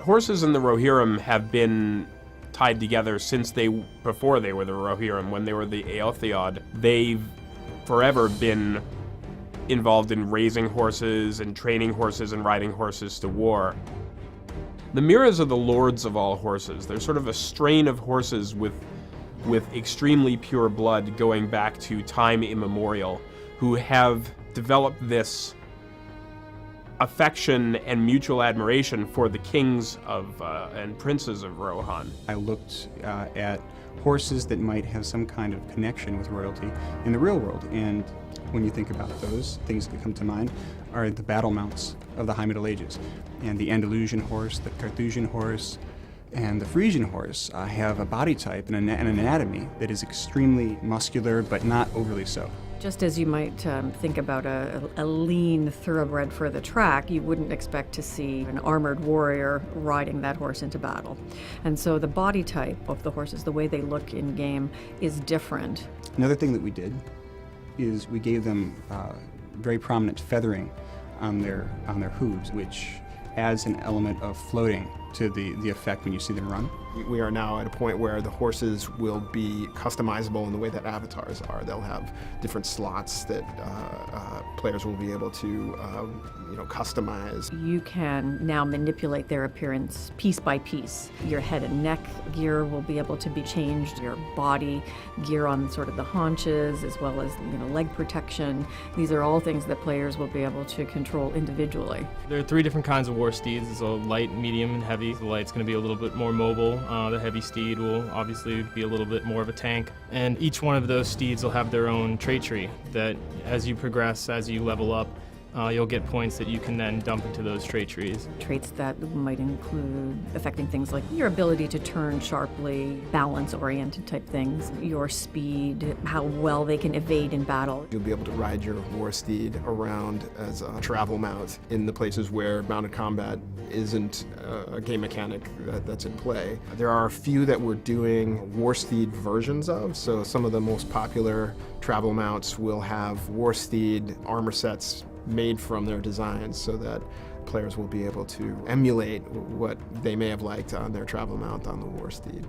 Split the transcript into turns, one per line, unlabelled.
Horses in the Rohirrim have been tied together before they were the Rohirrim, when they were the Eotheod. They've forever been involved in raising horses and training horses and riding horses to war. The Miras are the lords of all horses. They're sort of a strain of horses with extremely pure blood going back to time immemorial, who have developed this affection and mutual admiration for the kings and princes of Rohan.
I looked at horses that might have some kind of connection with royalty in the real world, and when you think about those, things that come to mind are the battle mounts of the High Middle Ages. And the Andalusian horse, the Carthusian horse, and the Frisian horse have a body type and an anatomy that is extremely muscular, but not overly so.
Just as you might think about a lean thoroughbred for the track, you wouldn't expect to see an armored warrior riding that horse into battle. And so the body type of the horses, the way they look in game, is different.
Another thing that we did is we gave them very prominent feathering on their hooves, which adds an element of floating to the effect when you see them run.
We are now at a point where the horses will be customizable in the way that avatars are. They'll have different slots that players will be able to customize.
You can now manipulate their appearance piece by piece. Your head and neck gear will be able to be changed, your body gear on sort of the haunches, as well as leg protection. These are all things that players will be able to control individually.
There are 3 different kinds of Warsteeds. There's a light, medium, and heavy. The light's going to be a little bit more mobile. The heavy steed will obviously be a little bit more of a tank. And each one of those steeds will have their own trait tree that as you progress, as you level up, you'll get points that you can then dump into those trait trees.
Traits that might include affecting things like your ability to turn sharply, balance-oriented type things, your speed, how well they can evade in battle.
You'll be able to ride your war steed around as a travel mount in the places where mounted combat isn't a game mechanic that's in play. There are a few that we're doing war steed versions of, so some of the most popular travel mounts will have war steed armor sets made from their designs so that players will be able to emulate what they may have liked on their travel mount on the war steed.